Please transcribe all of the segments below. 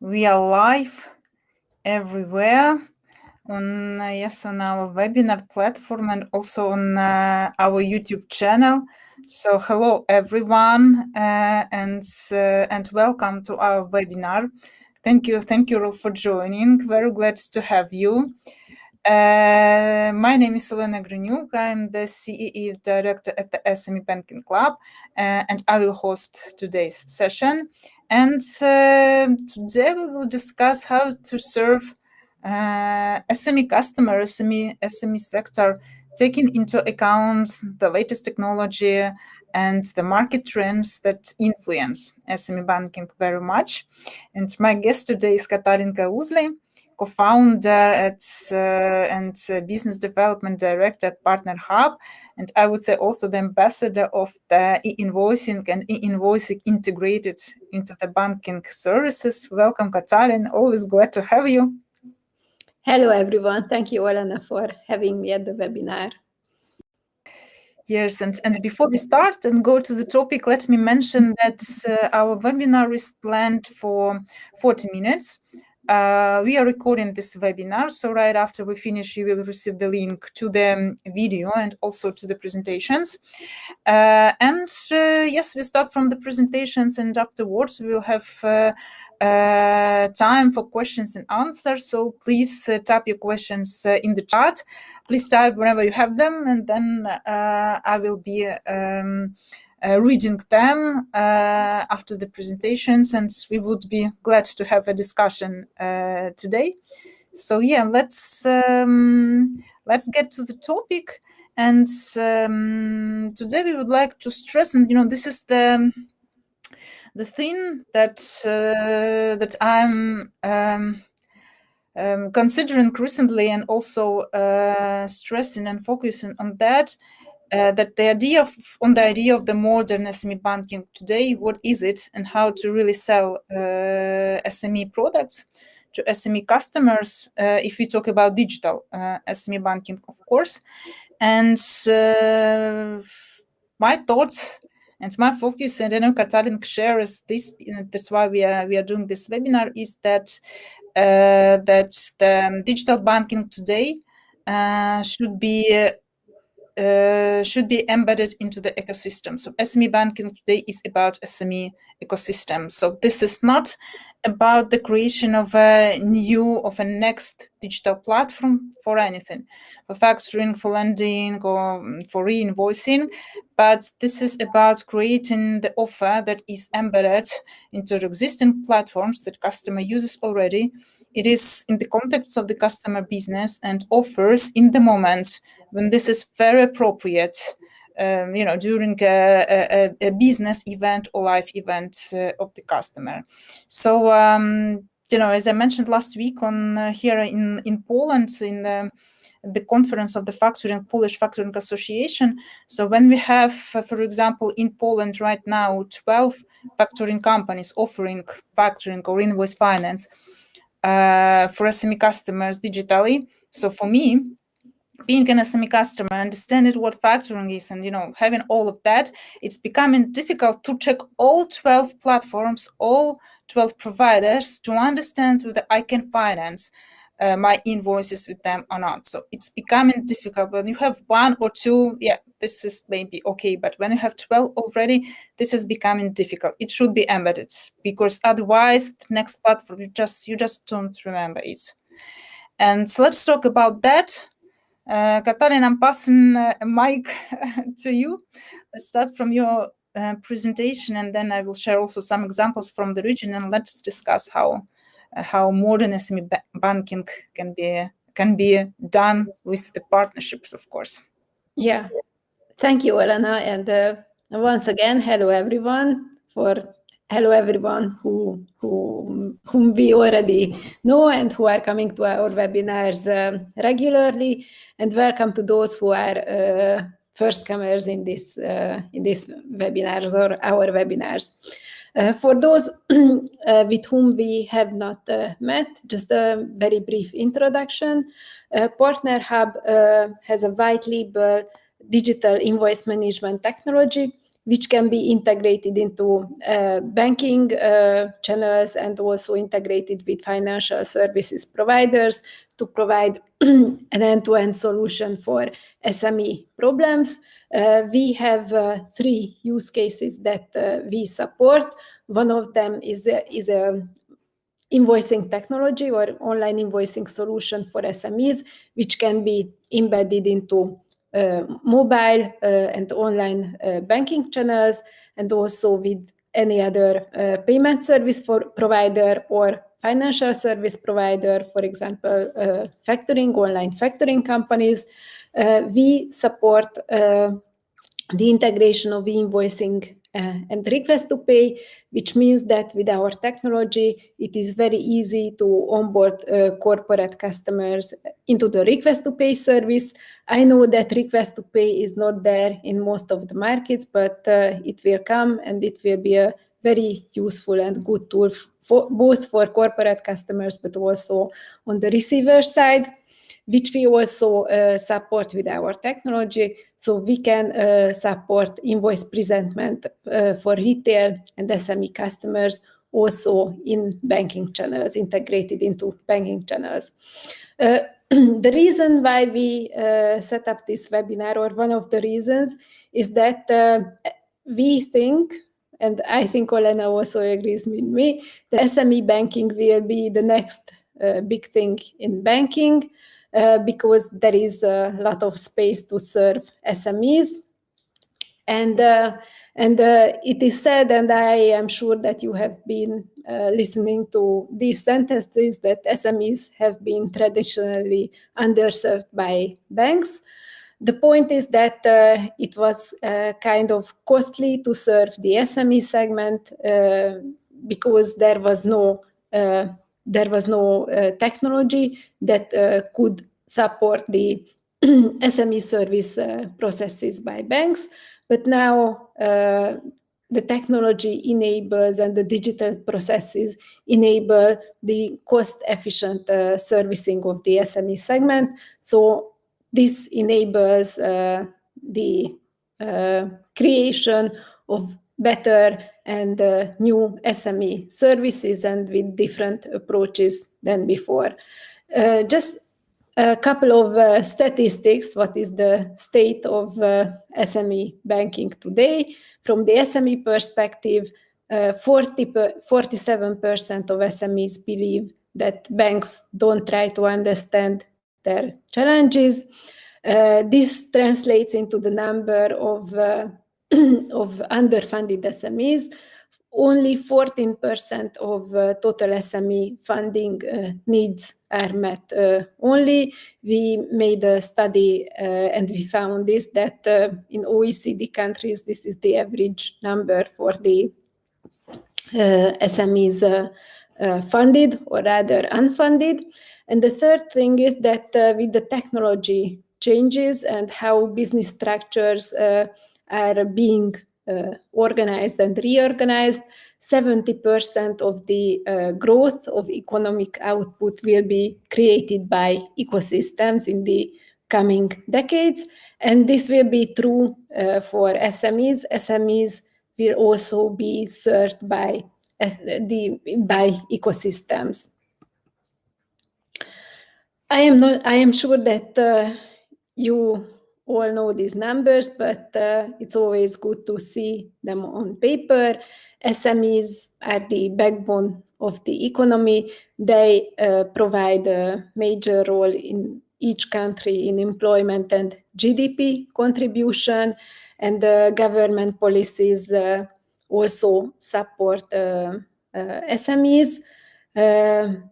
We are live everywhere on our webinar platform and also on our YouTube channel. So hello everyone and welcome to our webinar. Thank you all for joining. Very glad to have you. My name is Olena Gryniuk. I'm the CEE director at the SME Banking Club, and I will host today's session. And today we will discuss how to serve SME customer, SME sector, taking into account the latest technology and the market trends that influence SME banking very much. And my guest today is Katalin Kauzli, co-founder and business development director at Partner Hub, and I would say also the ambassador of the e-invoicing and e-invoicing integrated into the banking services. Welcome, Katalin. Always glad to have you. Hello, everyone. Thank you, Olena, for having me at the webinar. Yes, and before we start and go to the topic, let me mention that our webinar is planned for 40 minutes. We are recording this webinar, so right after we finish, you will receive the link to the video and also to the presentations. Yes, we start from the presentations, and afterwards we will have time for questions and answers. So please type your questions in the chat. Please type whenever you have them, and then I will be reading them after the presentations, and we would be glad to have a discussion today. So yeah, let's get to the topic. And today we would like to stress, and this is the thing that I'm considering recently, and also stressing and focusing on that. That the idea of the modern SME banking today, what is it, and how to really sell SME products to SME customers, if we talk about digital SME banking, of course. And my thoughts and my focus, and I know Katalin shares this, that's why we are doing this webinar, is that the digital banking today should be embedded into the ecosystem. So SME banking today is about SME ecosystem. So this is not about the creation of a next digital platform for anything, for factoring, for lending, or for re-invoicing, but this is about creating the offer that is embedded into the existing platforms that customer uses already. It is in the context of the customer business and offers in the moment when this is very appropriate, during a business event or life event of the customer. So, as I mentioned last week on here in Poland, in the conference of the Polish Factoring Association. So when we have, for example, in Poland right now, 12 factoring companies offering factoring or invoice finance for SME customers digitally. So for me, being an SME customer, understanding what factoring is, and having all of that, it's becoming difficult to check all 12 platforms, all 12 providers, to understand whether I can finance my invoices with them or not. So it's becoming difficult. When you have one or two, yeah, this is maybe okay, but when you have 12 already, this is becoming difficult. It should be embedded, because otherwise the next platform, you just don't remember it. And so let's talk about that. Katalin, I'm passing a mic to you. Let's start from your presentation, and then I will share also some examples from the region, and let's discuss how modern SME banking can be done with the partnerships, of course. Yeah, thank you, Olena, and once again, hello everyone whom we already know and who are coming to our webinars regularly, and welcome to those who are first comers in this webinars or our webinars. For those with whom we have not met, just a very brief introduction. Partner Hub has a white label digital invoice management technology which can be integrated into banking channels and also integrated with financial services providers to provide an end-to-end solution for SME problems. We have 3 use cases that we support. One of them is a invoicing technology or online invoicing solution for SMEs, which can be embedded into mobile and online banking channels, and also with any other payment service provider or financial service provider, for example, online factoring companies. We support the integration of e-invoicing and request to pay, which means that with our technology, it is very easy to onboard corporate customers into the request to pay service. I know that request to pay is not there in most of the markets, but it will come, and it will be a very useful and good tool both for corporate customers, but also on the receiver side, which we also support with our technology. So we can support invoice presentment for retail and SME customers also in banking channels, integrated into banking channels. The reason why we set up this webinar, or one of the reasons, is that we think, and I think Olena also agrees with me, that SME banking will be the next big thing in banking, because there is a lot of space to serve SMEs. And it is said, and I am sure that you have been listening to these sentences, that SMEs have been traditionally underserved by banks. The point is that it was kind of costly to serve the SME segment because there was no technology that could support the SME service processes by banks. But now the technology enables, and the digital processes enable, the cost-efficient servicing of the SME segment. So this enables the creation of better and new SME services, and with different approaches than before. Just a couple of statistics. What is the state of SME banking today? From the SME perspective, 47% of SMEs believe that banks don't try to understand their challenges. This translates into the number of underfunded SMEs. Only 14% of total SME funding needs are met. Only we made a study and we found this, that in OECD countries, this is the average number for the SMEs funded, or rather unfunded. And the third thing is that with the technology changes and how business structures are being organized and reorganized, 70% of the growth of economic output will be created by ecosystems in the coming decades. And this will be true for SMEs. SMEs will also be served by ecosystems. I am sure that you all know these numbers, but it's always good to see them on paper. SMEs are the backbone of the economy. They provide a major role in each country in employment and GDP contribution, and government policies also support SMEs. And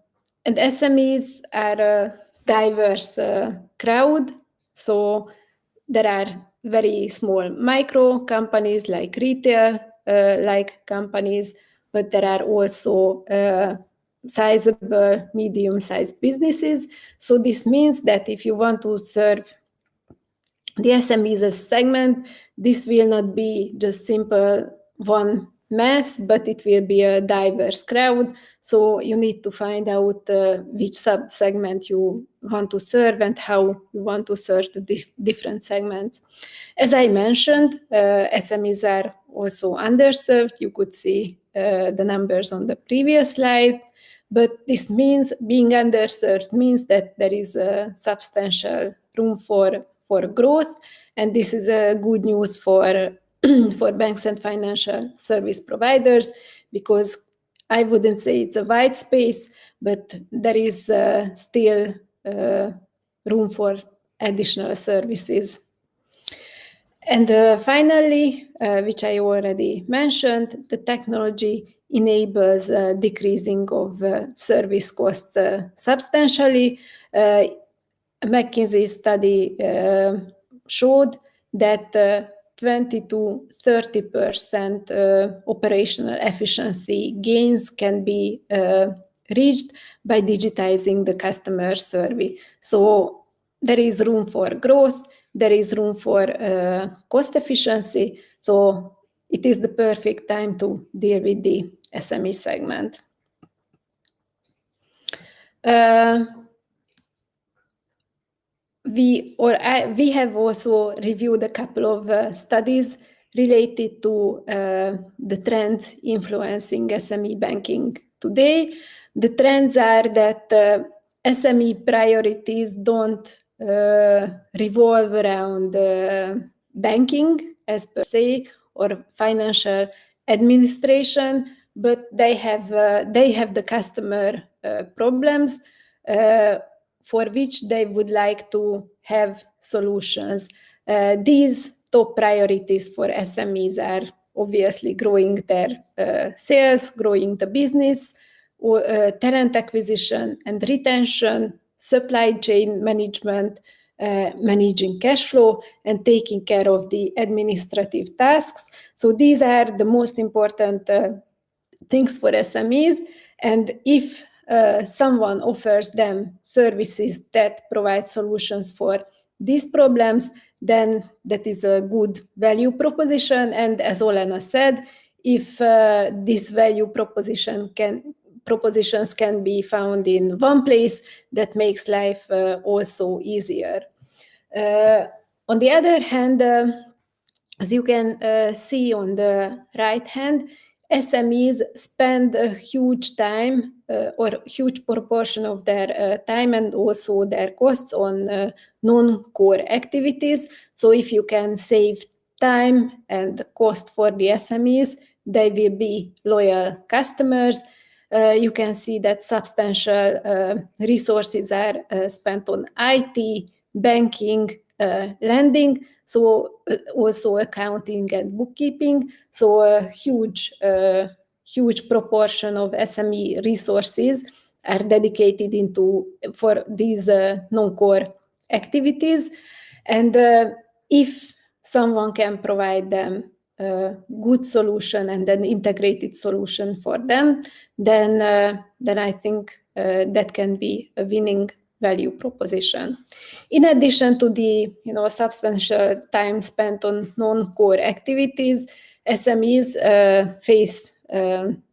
SMEs are a diverse crowd. So there are very small micro companies like retail like companies, but there are also sizable medium-sized businesses. So this means that if you want to serve the SMEs as segment, this will not be just simple one mass, but it will be a diverse crowd. So you need to find out which sub-segment you want to serve and how you want to serve the different segments. As I mentioned, SMEs are also underserved. You could see the numbers on the previous slide. But this means being underserved means that there is a substantial room for growth, and this is a good news for for banks and financial service providers, because I wouldn't say it's a wide space, but there is still room for additional services. And finally, which I already mentioned, the technology enables decreasing of service costs substantially. A McKinsey study showed that 20 to 30% operational efficiency gains can be reached by digitizing the customer survey. So there is room for growth, there is room for cost efficiency. So it is the perfect time to deal with the SME segment. We have also reviewed a couple of studies related to the trends influencing SME banking today. The trends are that SME priorities don't revolve around banking as per se or financial administration, but they have the customer problems for which they would like to have solutions. These top priorities for SMEs are obviously growing their sales, growing the business, talent acquisition and retention, supply chain management, managing cash flow, and taking care of the administrative tasks. So these are the most important things for SMEs. And if someone offers them services that provide solutions for these problems, then that is a good value proposition. And as Olena said, if this value propositions can be found in one place, that makes life also easier. On the other hand, as you can see on the right hand, SMEs spend a huge time or huge proportion of their time and also their costs on non-core activities. So if you can save time and cost for the SMEs, they will be loyal customers. You can see that substantial resources are spent on IT, banking, lending, so also accounting and bookkeeping. So a huge proportion of SME resources are dedicated for these non-core activities. And if someone can provide them a good solution and an integrated solution for them, then I think that can be a winning value proposition. In addition to the substantial time spent on non-core activities, SMEs face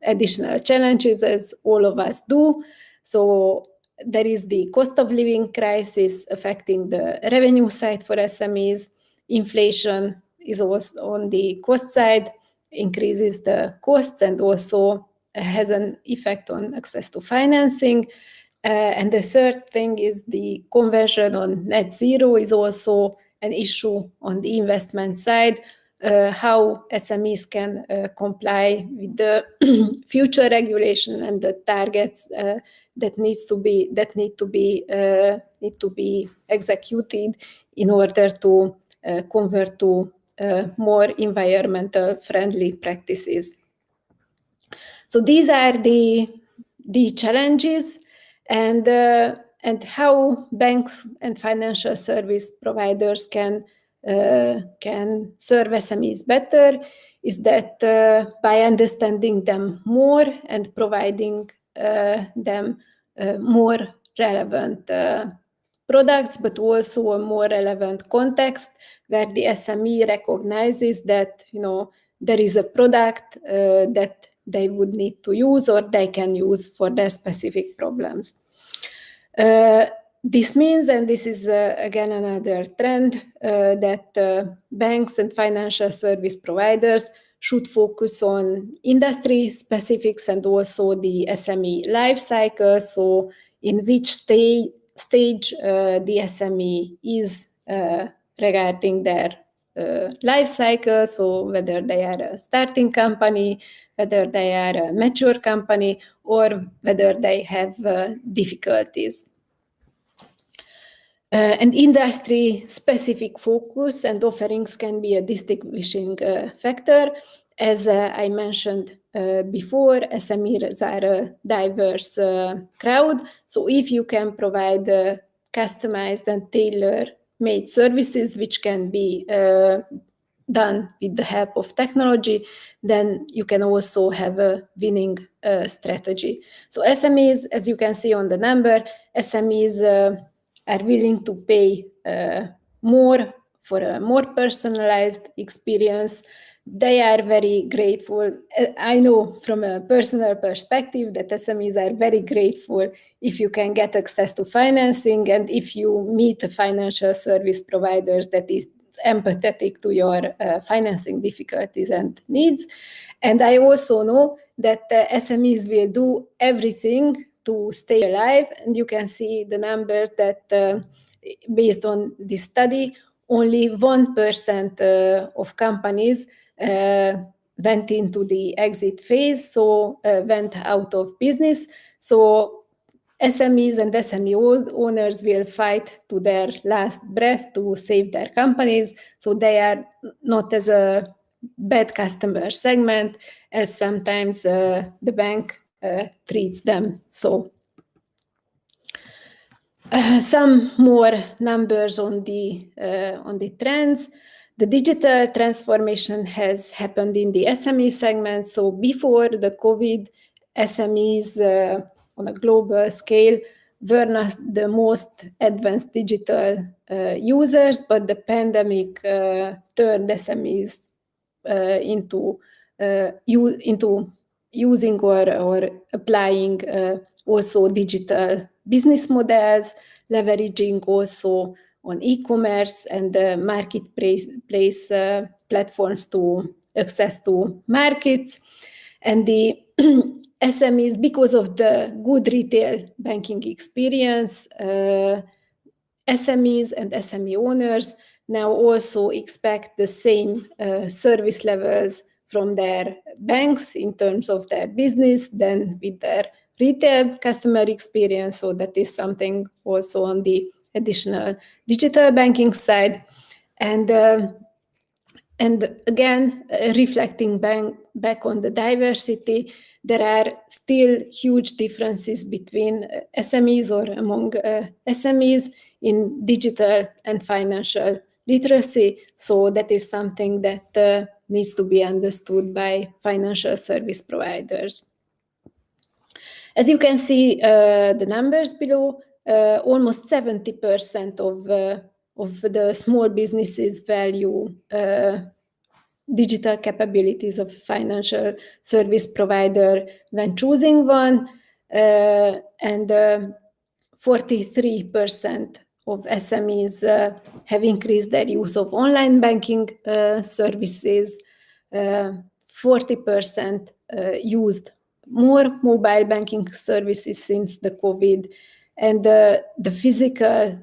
additional challenges, as all of us do. So there is the cost of living crisis affecting the revenue side for SMEs. Inflation is also on the cost side, increases the costs and also has an effect on access to financing. And the third thing is the conversion on net zero is also an issue on the investment side. How SMEs can comply with the future regulation and the targets that need to be executed in order to convert to more environmental friendly practices. So these are the challenges, and how banks and financial service providers can serve SMEs better is that by understanding them more and providing them more relevant products, but also a more relevant context where the SME recognizes that there is a product that they would need to use or they can use for their specific problems. This means, and this is again another trend, that banks and financial service providers should focus on industry specifics and also the SME life cycle. So in which stage the SME is regarding their life cycle, so whether they are a starting company, whether they are a mature company, or whether they have difficulties. And industry-specific focus and offerings can be a distinguishing factor. As I mentioned before, SMEs are a diverse crowd. So if you can provide customized and tailor-made services which can be done with the help of technology, then you can also have a winning strategy. So SMEs, as you can see on the number, SMEs are willing to pay more for a more personalized experience. They are very grateful. I know from a personal perspective that SMEs are very grateful if you can get access to financing and if you meet a financial service provider that is empathetic to your financing difficulties and needs. And I also know that SMEs will do everything to stay alive. And you can see the numbers that based on this study, only 1% of companies went into the exit phase, so went out of business. So SMEs and SME owners will fight to their last breath to save their companies. So they are not as a bad customer segment as sometimes the bank treats them. So some more numbers on the trends. The digital transformation has happened in the SME segment. So before the COVID, SMEs on a global scale were not the most advanced digital users, but the pandemic turned SMEs into using or applying also digital business models, leveraging also on e-commerce and marketplace platforms to access to markets. And the SMEs, because of the good retail banking experience, SMEs and SME owners now also expect the same service levels from their banks in terms of their business than with their retail customer experience. So that is something also on the additional digital banking side. And again, reflecting back on the diversity, there are still huge differences between SMEs or among SMEs in digital and financial literacy. So that is something that needs to be understood by financial service providers. As you can see, the numbers below, almost 70% of the small businesses value digital capabilities of a financial service provider when choosing one, and 43% of SMEs have increased their use of online banking services. 40% used more mobile banking services since the COVID, and the physical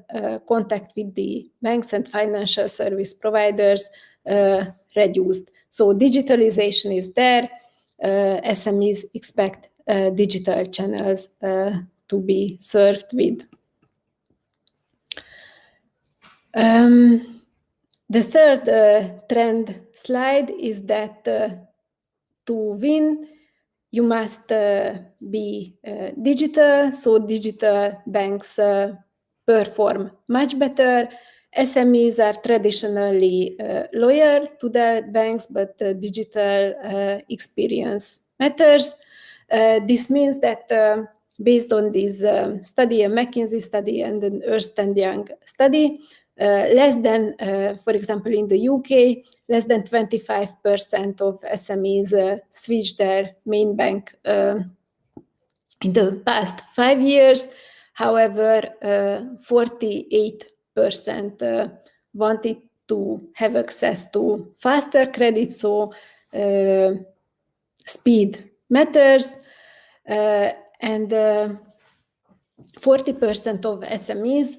contact with the banks and financial service providers reduced. So digitalization is there. SMEs expect digital channels to be served with. The third trend slide is that to win, you must be digital. So digital banks perform much better. SMEs are traditionally loyal to their banks, but digital experience matters. This means that based on this study, a McKinsey study and an Ernst & Young study, less than, for example, in the UK, less than 25% of SMEs switched their main bank in the past 5 years. However, 48% wanted to have access to faster credit. So speed matters, and 40% of SMEs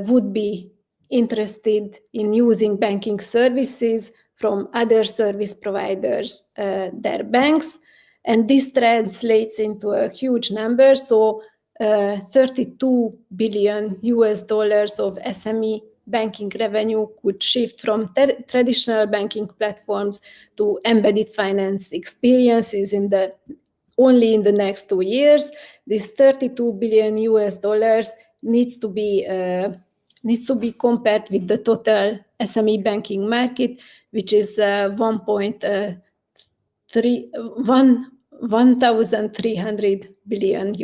would be interested in using banking services from other service providers, their banks, and this translates into a huge number. So $32 billion of SME banking revenue could shift from traditional banking platforms to embedded finance experiences only in the next 2 years. This $32 billion needs to be compared with the total SME banking market, which is $1,300 billion.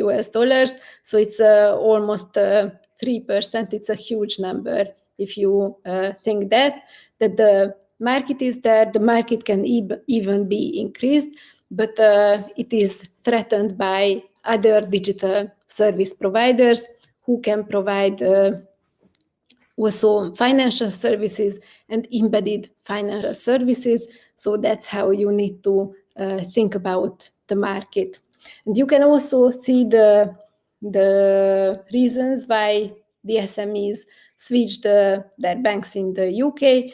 So it's almost 3%. It's a huge number. If you think that the market is there, the market can even be increased, but it is threatened by other digital service providers who can provide also financial services and embedded financial services. So that's how you need to think about the market. And you can also see the reasons why the SMEs switched their banks in the UK.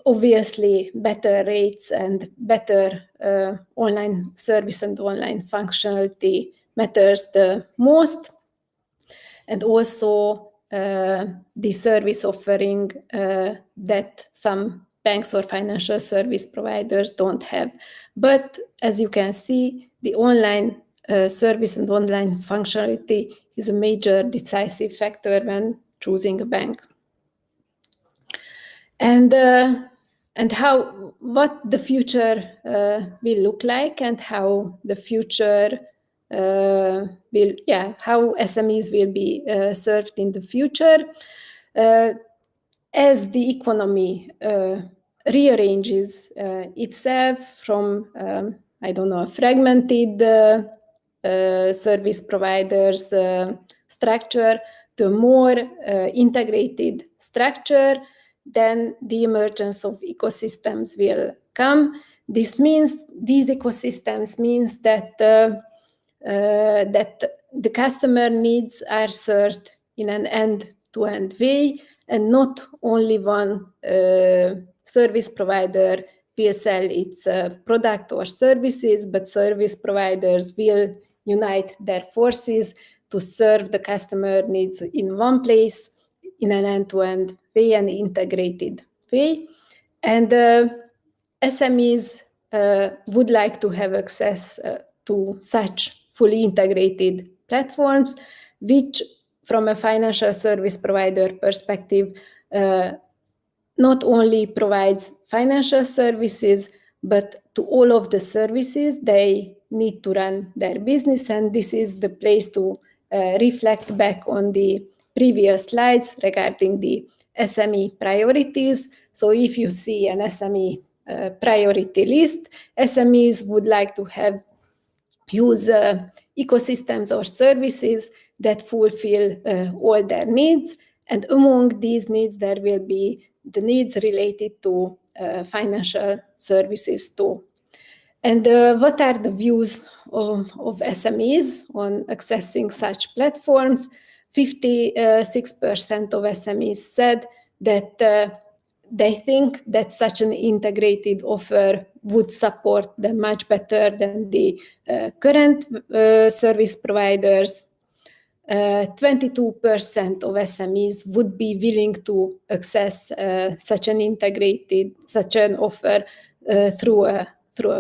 Obviously, better rates and better online service and online functionality matters the most. And also the service offering that some banks or financial service providers don't have. But as you can see, the online service and online functionality is a major decisive factor when choosing a bank. And what the future will look like, and how the future how SMEs will be served in the future. As the economy rearranges itself from, a fragmented service providers structure to a more integrated structure, then the emergence of ecosystems will come. These ecosystems means that the customer needs are served in an end-to-end way, and not only one service provider will sell its product or services, but service providers will unite their forces to serve the customer needs in one place, in an end-to-end way, an integrated way. And SMEs would like to have access to such fully integrated platforms, which from a financial service provider perspective not only provides financial services, but to all of the services they need to run their business. And this is the place to reflect back on the previous slides regarding the SME priorities. So if you see an SME priority list, SMEs would like to use ecosystems or services that fulfill all their needs. And among these needs, there will be the needs related to financial services too. And what are the views of SMEs on accessing such platforms? 56% of SMEs said that they think that such an integrated offer would support them much better than the current service providers. 22% of SMEs would be willing to access such an offer through a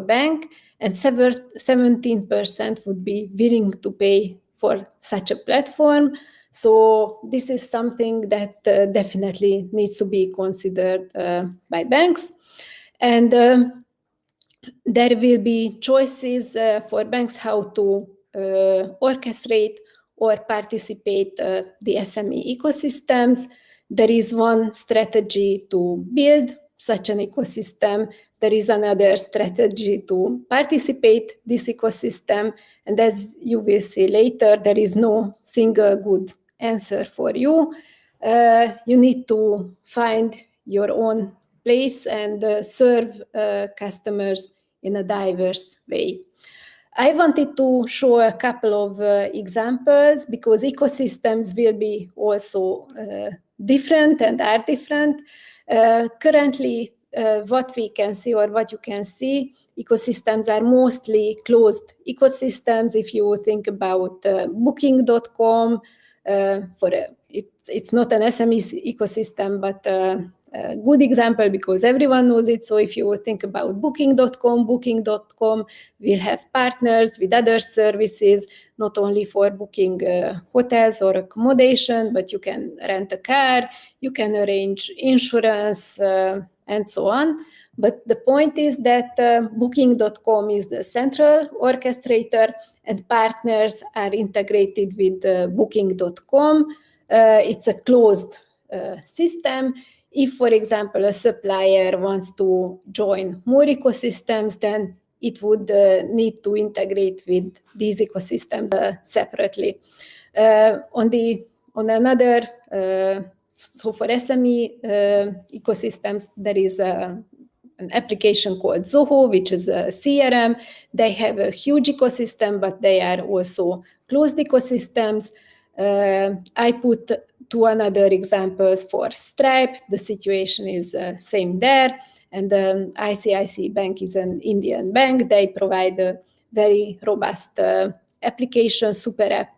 bank, and 17% would be willing to pay for such a platform. So this is something that definitely needs to be considered by banks. And there will be choices for banks how to orchestrate or participate the SME ecosystems. There is one strategy to build such an ecosystem. There is another strategy to participate this ecosystem. And as you will see later, there is no single good answer for you. You need to find your own place and serve customers in a diverse way. I wanted to show a couple of examples because ecosystems will be also different and are different. Currently, what we can see or what you can see, ecosystems are mostly closed ecosystems. If you think about booking.com, it's not an SME ecosystem, but a good example because everyone knows it. So if you think about booking.com will have partners with other services, not only for booking hotels or accommodation, but you can rent a car, you can arrange insurance, and so on. But the point is that booking.com is the central orchestrator and partners are integrated with booking.com. It's a closed system. If, for example, a supplier wants to join more ecosystems, then it would need to integrate with these ecosystems separately. So for SME ecosystems, there is an application called Zoho, which is a CRM. They have a huge ecosystem, but they are also closed ecosystems. I put two another examples for Stripe. The situation is same there. And ICICI Bank is an Indian bank. They provide a very robust application, super app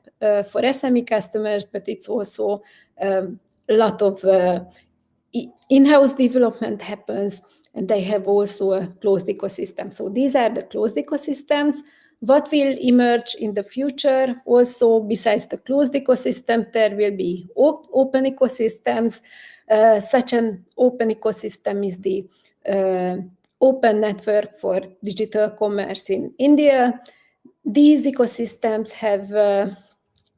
for SME customers, but it's also a lot of in-house development happens, and they have also a closed ecosystem. So these are the closed ecosystems. What will emerge in the future also, besides the closed ecosystems, there will be open ecosystems. Such an open ecosystem is the Open Network for Digital Commerce in India. These ecosystems have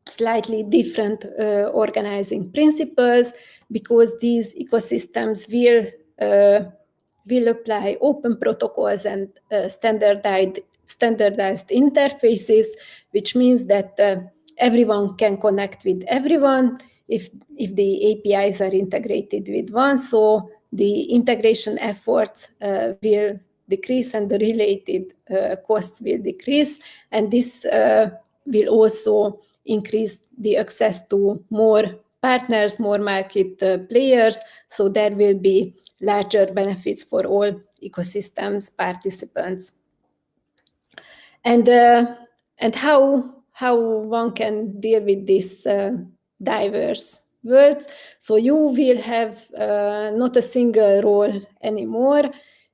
slightly different organizing principles because these ecosystems will apply open protocols and standardized interfaces, which means that everyone can connect with everyone if the APIs are integrated with one. So the integration efforts will decrease and the related costs will decrease. And this will also increase the access to more partners, more market players. So there will be larger benefits for all ecosystems participants. And how one can deal with these diverse worlds. So you will have not a single role anymore.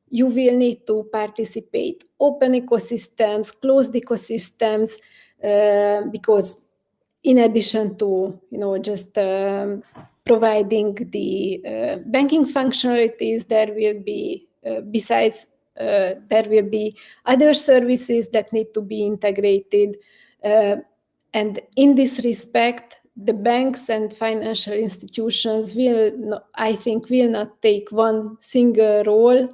You will need to participate open ecosystems, closed ecosystems, because in addition to just providing the banking functionalities, there will be there will be other services that need to be integrated. And in this respect, the banks and financial institutions I think will not take one single role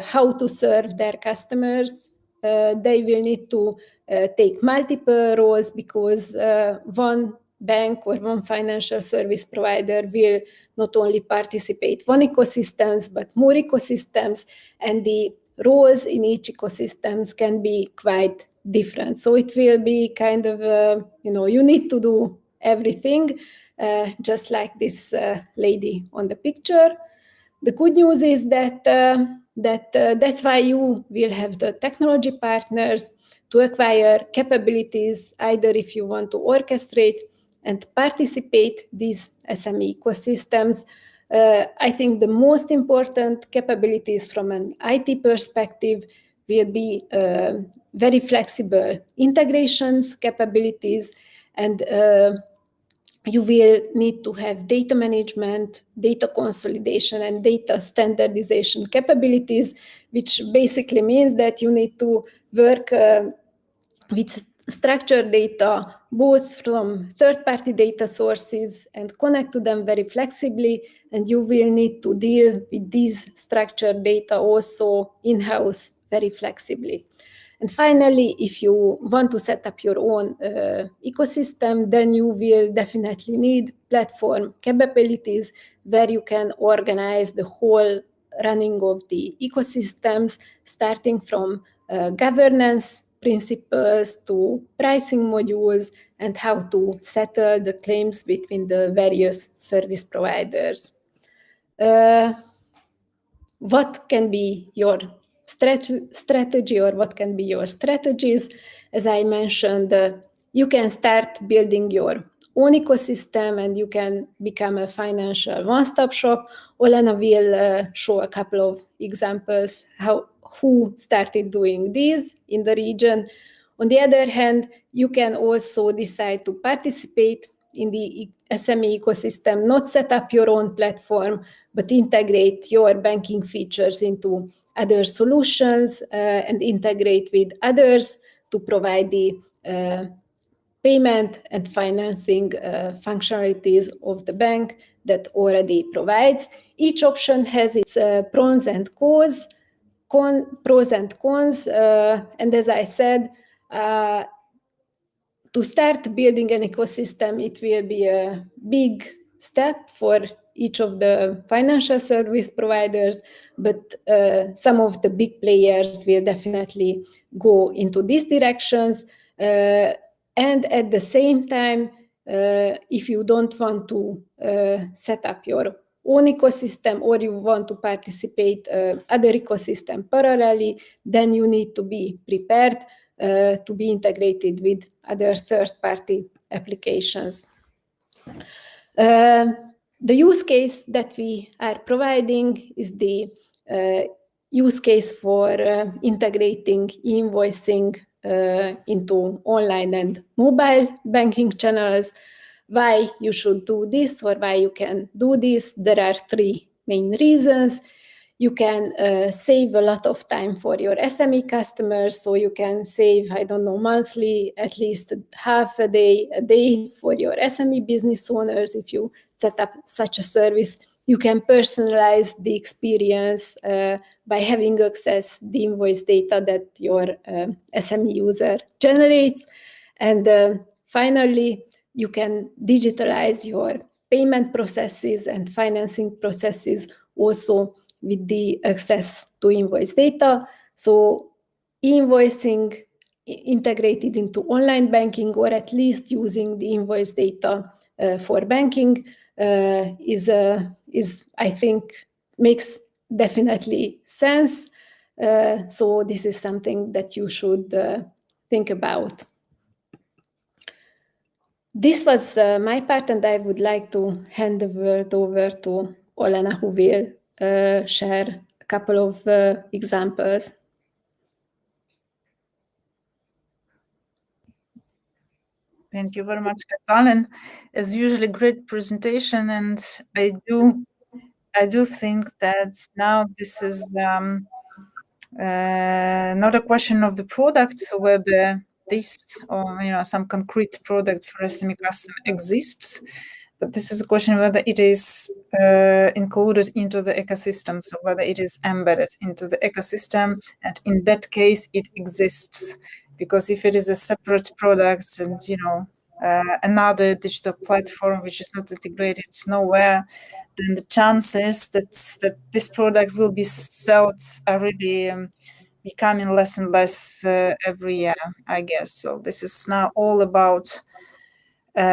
how to serve their customers. They will need to take multiple roles because one bank or one financial service provider will not only participate one ecosystems, but more ecosystems, and the roles in each ecosystems can be quite different. So it will be kind of, you need to do everything, just like this lady on the picture. The good news is that that's why you will have the technology partners to acquire capabilities, either if you want to orchestrate and participate these SME ecosystems. I think the most important capabilities from an IT perspective will be very flexible integrations capabilities, and you will need to have data management, data consolidation, and data standardization capabilities, which basically means that you need to work with structured data, both from third-party data sources and connect to them very flexibly. And you will need to deal with these structured data also in-house very flexibly. And finally, if you want to set up your own ecosystem, then you will definitely need platform capabilities where you can organize the whole running of the ecosystems, starting from governance principles to pricing modules and how to settle the claims between the various service providers. What can be your strategy, or what can be your strategies? As I mentioned, you can start building your own ecosystem and you can become a financial one-stop shop. Olena will show a couple of examples who started doing this in the region. On the other hand, you can also decide to participate in the SME ecosystem, not set up your own platform, but integrate your banking features into other solutions and integrate with others to provide the payment and financing functionalities of the bank that already provides. Each option has its pros and cons. And as I said, to start building an ecosystem, it will be a big step for each of the financial service providers, but some of the big players will definitely go into these directions. And at the same time, if you don't want to set up your own ecosystem, or you want to participate other ecosystem parallelly, then you need to be prepared to be integrated with other third-party applications. The use case that we are providing is the use case for integrating e-invoicing into online and mobile banking channels. Why you should do this, or why you can do this? There are three main reasons. You can save a lot of time for your SME customers, so you can save, I don't know, monthly, at least half a day for your SME business owners. If you set up such a service, you can personalize the experience by having access to the invoice data that your SME user generates. And finally, you can digitalize your payment processes and financing processes also with the access to invoice data. So e-invoicing integrated into online banking, or at least using the invoice data for banking is I think makes definitely sense. So this is something that you should think about. This was my part, and I would like to hand the word over to Olena, who will share a couple of examples. Thank you very much, Katalin. As usually, great presentation, and I do think that now this is not a question of the product, so whether this or some concrete product for SME customer exists, but this is a question whether it is included into the ecosystem, so whether it is embedded into the ecosystem, and in that case it exists. Because if it is a separate product and another digital platform which is not integrated nowhere, then the chances that this product will be sold are really becoming less and less every year, I guess. So this is now all about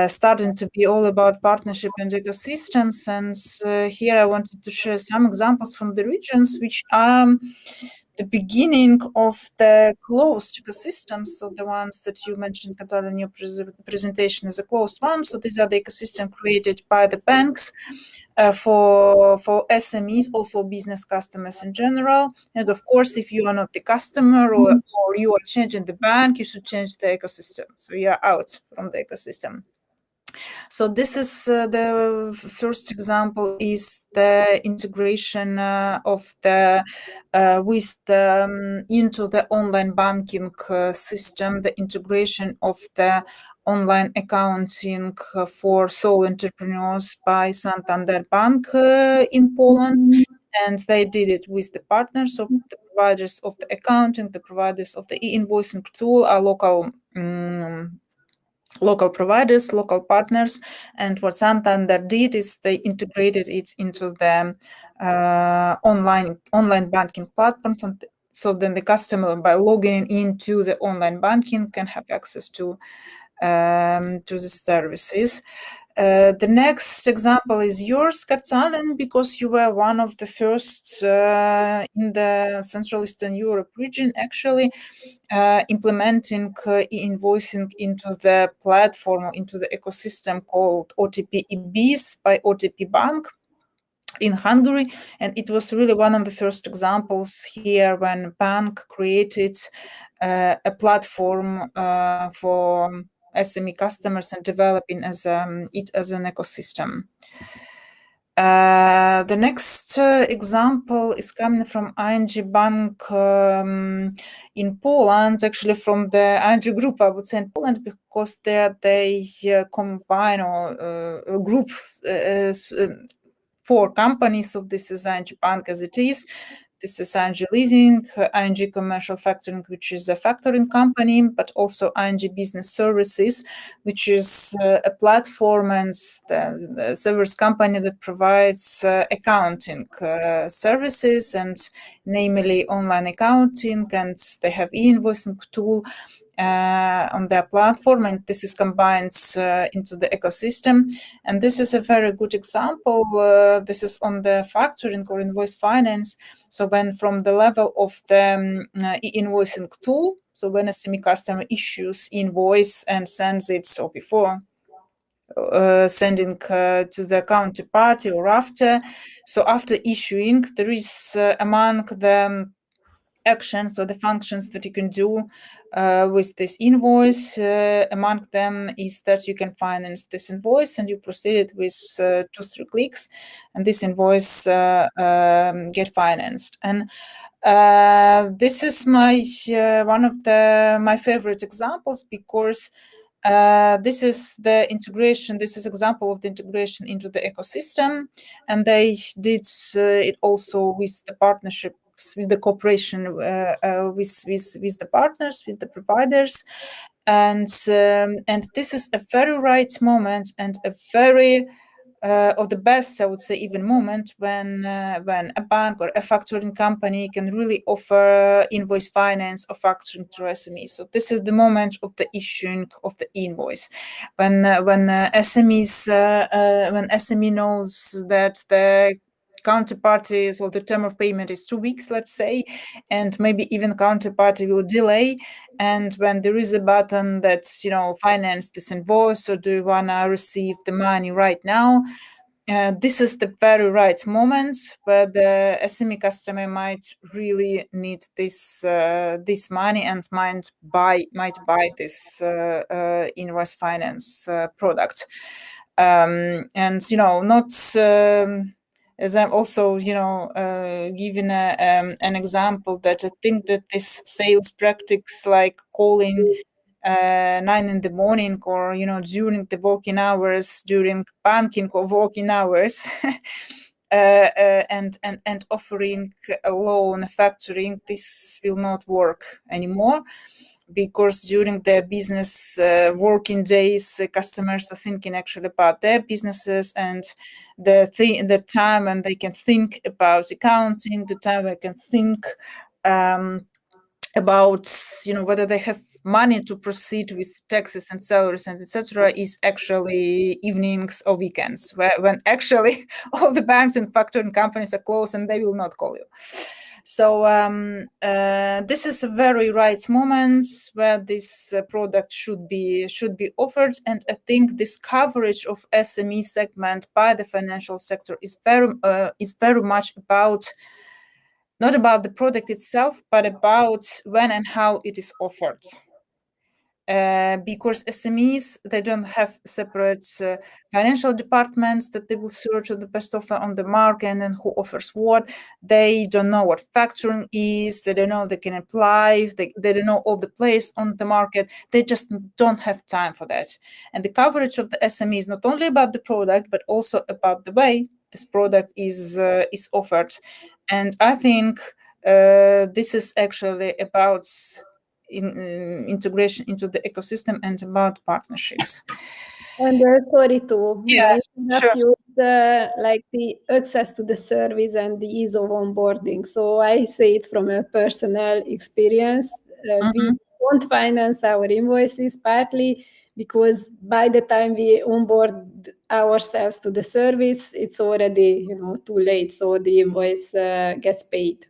starting to be all about partnership and ecosystems. And here I wanted to share some examples from the regions which are the beginning of the closed ecosystems. So the ones that you mentioned, Katalin, in your presentation is a closed one. So these are the ecosystem created by the banks for SMEs or for business customers in general. And of course, if you are not the customer or you are changing the bank, you should change the ecosystem. So you are out from the ecosystem. So this is the first example is the integration of the with the into the online banking system, the integration of the online accounting for sole entrepreneurs by Santander Bank in Poland. And they did it with the partners of the providers of the accounting, the providers of the e-invoicing tool are local local providers, local partners. And what Santander did is they integrated it into the online banking platform. So then the customer, by logging into the online banking, can have access to the services. The next example is yours, Katalin, because you were one of the first in the Central Eastern Europe region, actually implementing e-invoicing into the platform, into the ecosystem called OTP EBs by OTP Bank in Hungary. And it was really one of the first examples here when bank created a platform for SME customers and developing it as an ecosystem. The next example is coming from ING Bank in Poland, actually from the ING Group, I would say, in Poland, because there they combine or group 4 companies. So this is ING Bank as it is. This is ING Leasing, ING Commercial Factoring, which is a factoring company, but also ING Business Services, which is a platform and the service company that provides accounting services, and namely online accounting, and they have e-invoicing tool on their platform, and this is combined into the ecosystem. And this is a very good example. This is on the factoring or invoice finance. So when from the level of the e-invoicing tool, so when a SME customer issues invoice and sends it, so before sending to the counterparty or after, so after issuing, there is among the actions or the functions that you can do with this invoice. Among them is that you can finance this invoice, and you proceed it with 2-3 clicks, and this invoice get financed. And this is my one of my favorite examples, because this is the integration. This is example of the integration into the ecosystem, and they did it also with the partnership, with the cooperation with the partners, with the providers, and this is a very right moment and a very of the best, I would say, even moment when a bank or a factoring company can really offer invoice finance or factoring to SMEs. So this is the moment of the issuing of the invoice, when SMEs when SME knows that the counterparty, so the term of payment is 2 weeks, let's say, and maybe even counterparty will delay. And when there is a button that, finance this invoice, or do you want to receive the money right now, this is the very right moment where the SME customer might really need this money and might buy this invoice finance product. And not as I'm also giving an example, that I think that this sales practice, like calling 9 in the morning, or during the working hours, during banking or working hours, and offering a loan factoring, this will not work anymore, because during their business working days, customers are thinking actually about their businesses, and the time when they can think about accounting, the time they can think about whether they have money to proceed with taxes and salaries and etc., is actually evenings or weekends, when actually all the banks and factoring companies are closed and they will not call you. So this is a very right moment where this product should be offered, and I think this coverage of SME segment by the financial sector is very much about, not about the product itself, but about when and how it is offered. Because SMEs, they don't have separate financial departments that they will search the best offer on the market and who offers what. They don't know what factoring is. They don't know they can apply. They don't know all the players on the market. They just don't have time for that. And the coverage of the SME is not only about the product, but also about the way this product is offered. And I think this is actually about integration into the ecosystem and about partnerships. And sorry to interrupt sure. you, like the access to the service and the ease of onboarding. So I say it from a personal experience. We don't finance our invoices partly because by the time we onboard ourselves to the service, it's already too late. So the invoice gets paid.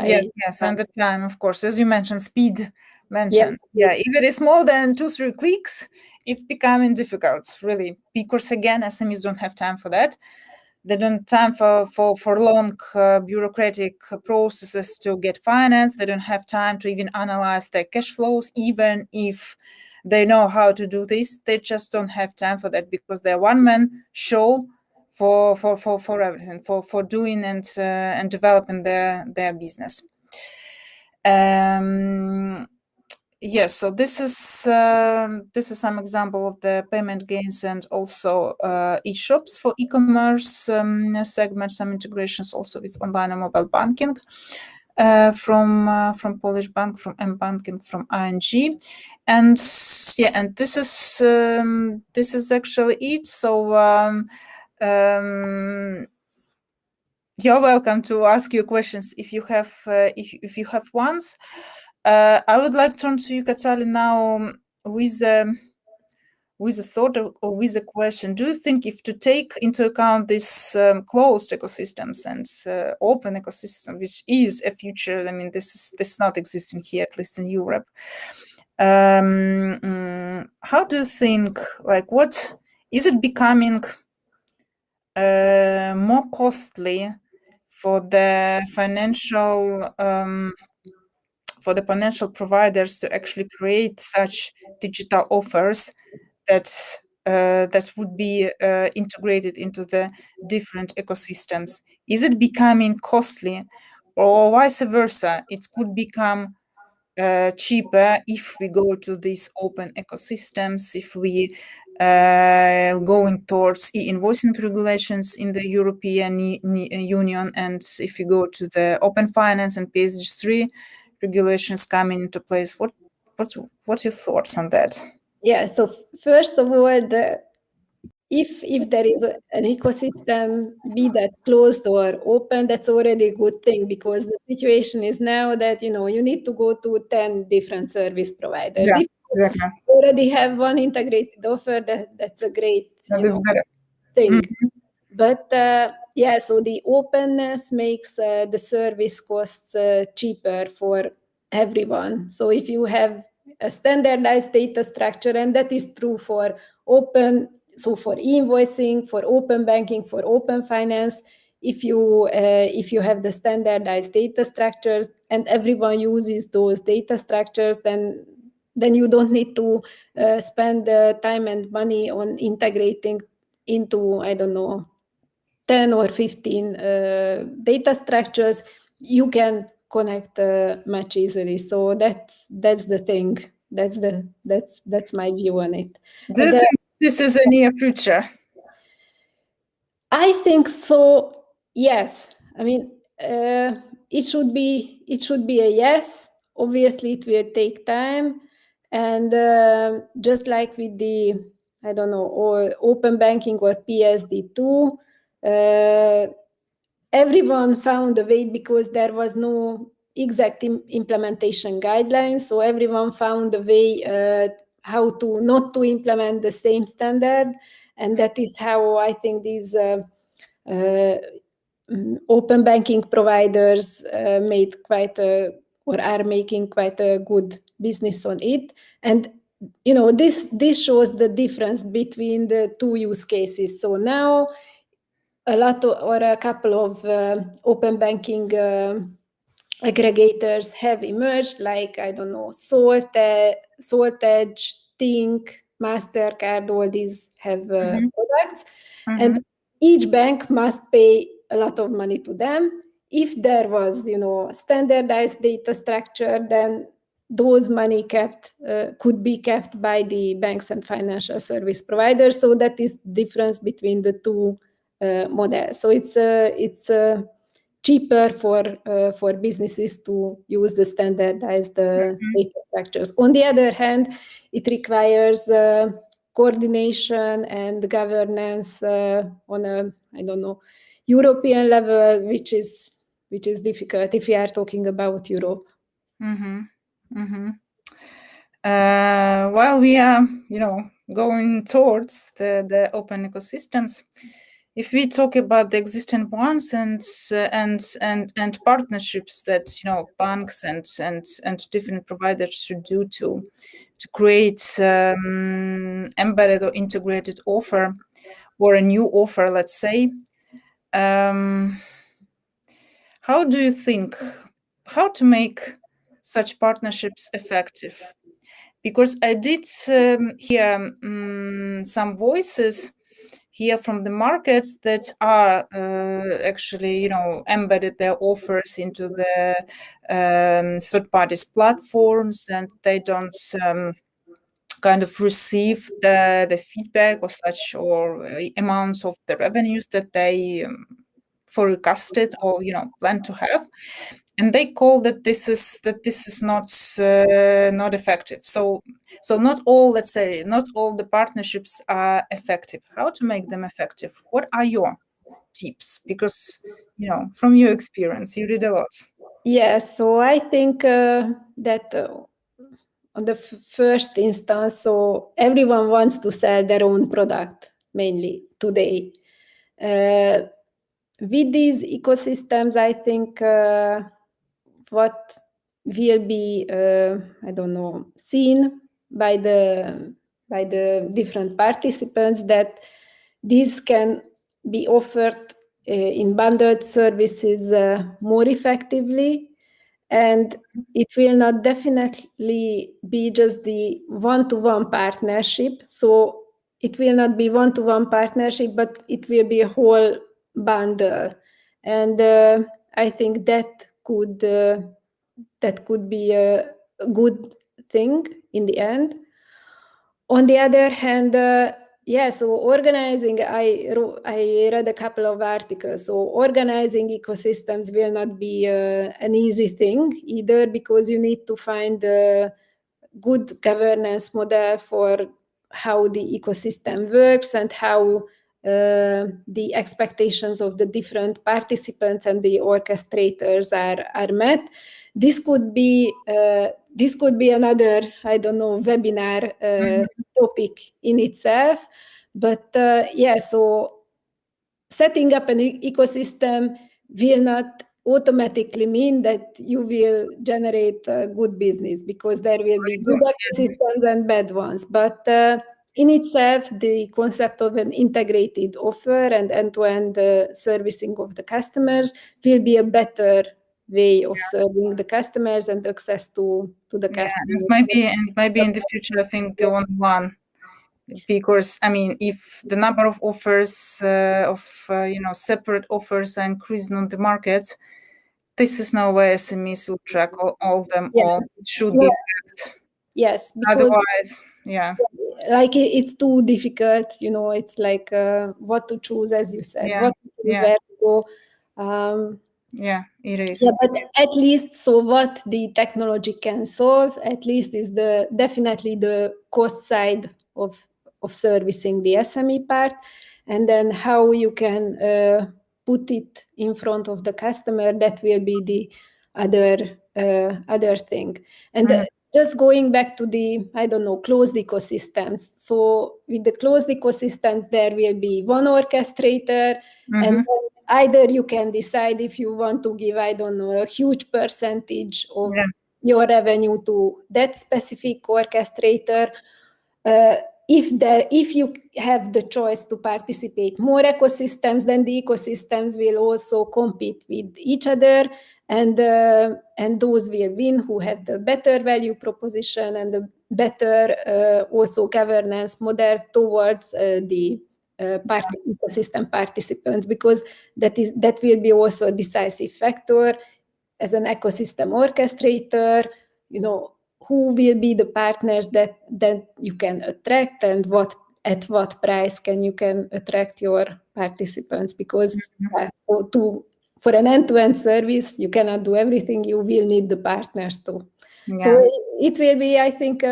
Yes, and the time, of course, as you mentioned, speed mentioned. Yes. If it is more than 2-3 clicks, it's becoming difficult, really, because again, SMEs don't have time for that. They don't have time for long bureaucratic processes to get financed. They don't have time to even analyze their cash flows, even if they know how to do this. They just don't have time for that because they're one-man show for everything, for doing and developing their business. Yes, so this is some example of the payment gains and also e-shops for e-commerce segment, some integrations also with online and mobile banking from Polish Bank, from M-Banking, from ING, and this is actually it. So you're welcome to ask your questions if you have ones. I would like to turn to you, Katalin, now with a thought or with a question. Do you think if to take into account this closed ecosystems and open ecosystem, which is a future, I mean, this is not existing here, at least in Europe. How do you think, like, what is it becoming more costly for the financial providers to actually create such digital offers that would be integrated into the different ecosystems? Is it becoming costly, or vice versa? It could become cheaper if we go to these open ecosystems, if we going towards e-invoicing regulations in the European Union, and if you go to the open finance and PSD3 regulations coming into place. What's your thoughts on that? Yeah, so first of all, if there is an ecosystem, be that closed or open, that's already a good thing, because the situation is now that you need to go to 10 different service providers. Yeah, if exactly. you already have one integrated offer, that's a great thing. But so the openness makes the service costs cheaper for everyone. So if you have a standardized data structure, and that is true for open, so for e-invoicing, for open banking, for open finance, if you have the standardized data structures and everyone uses those data structures, then you don't need to spend time and money on integrating into, I don't know, 10 or 15 data structures. You can connect much easily. So that's the thing. That's my view on it. Do you think this is a near future? I think so. Yes. I mean, it should be a yes. Obviously, it will take time, and just like with the, I don't know, or open banking or PSD2, everyone found a way, because there was no exact implementation guidelines. So everyone found a way how to not to implement the same standard, and that is how I think these open banking providers made quite a, or are making quite a good business on it. And this shows the difference between the two use cases. So now a couple of open banking aggregators have emerged, like, I don't know, Saltedge, Tink, MasterCard. All these have products, and each bank must pay a lot of money to them. If there was, standardized data structure, then those money could be kept by the banks and financial service providers. So that is the difference between the two models. So it's cheaper for businesses to use the standardized data structures. On the other hand, it requires coordination and governance on a, I don't know, European level, which is difficult if we are talking about Europe. While we are, going towards the open ecosystems, if we talk about the existing ones and partnerships that banks and different providers should do to create embedded or integrated offer or a new offer, let's say, how do you think how to make such partnerships effective? Because I did hear some voices here from the markets that are actually, embedded their offers into the third parties platforms, and they don't kind of receive the feedback or such, or amounts of the revenues that they forecasted or plan to have, and they call that this is not effective. So not all, let's say, not all the partnerships are effective. How to make them effective? What are your tips? Because from your experience, you read a lot. Yes, so I think that on the first instance, so everyone wants to sell their own product mainly today. With these ecosystems, I think what will be, I don't know, seen by the different participants, that these can be offered in bundled services more effectively, and it will not definitely be just the one-to-one partnership. So it will not be one-to-one partnership, but it will be a whole bundle, and I think that could be a good thing in the end. On the other hand, so organizing, I read a couple of articles. So organizing ecosystems will not be an easy thing either, because you need to find a good governance model for how the ecosystem works and how the expectations of the different participants and the orchestrators are met. This could be another, I don't know, webinar topic in itself. But so setting up an ecosystem will not automatically mean that you will generate good business, because there will be good ecosystems and bad ones. But in itself, the concept of an integrated offer and end-to-end servicing of the customers will be a better way of serving the customers and access to the customers. And maybe in the future, I think the only one, because if the number of offers separate offers are increasing on the market, this is no way SMEs will track all them. All it should be packed. Yes, because otherwise, like it's too difficult. It's like what to choose, as you said, what to choose, where to go. It is. But at least, so what the technology can solve, at least, is definitely the cost side of servicing the SME part, and then how you can put it in front of the customer. That will be the other thing. And just going back to the, I don't know, closed ecosystems. So with the closed ecosystems, there will be one orchestrator, and then either you can decide if you want to give, I don't know, a huge percentage of your revenue to that specific orchestrator. If you have the choice to participate more ecosystems, then the ecosystems will also compete with each other, and those will win who have the better value proposition and the better also governance model towards the ecosystem participants, because that will be also a decisive factor. As an ecosystem orchestrator, who will be the partners that you can attract, and at what price can attract your participants, because for an end-to-end service, you cannot do everything. You will need the partners too. Yeah. So it will be, I think,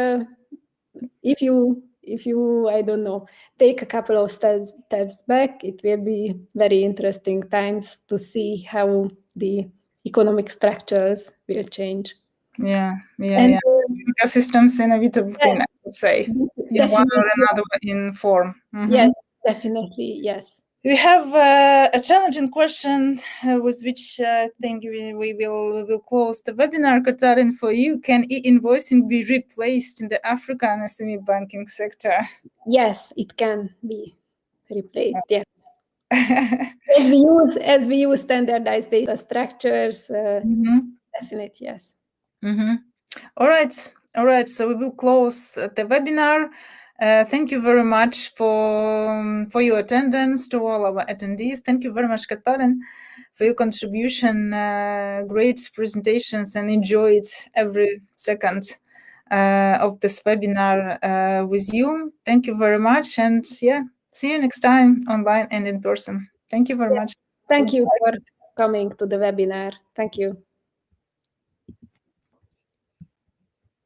if you, I don't know, take a couple of steps back, it will be very interesting times to see how the economic structures will change. Yeah. And Ecosystems inevitable thing, I would say, in one or another in form. Yes, definitely, yes. We have a challenging question with which I think we will close the webinar. Katalin, for you, can e-invoicing be replaced in the African SME banking sector? Yes, it can be replaced. Yes. as we use standardized data structures, definitely yes. All right. So we will close the webinar. Thank you very much for your attendance, to all our attendees. Thank you very much, Katalin, for your contribution. Great presentations, and enjoyed every second of this webinar with you. Thank you very much, and see you next time online and in person. Thank you very much. Thank you for coming to the webinar. Thank you.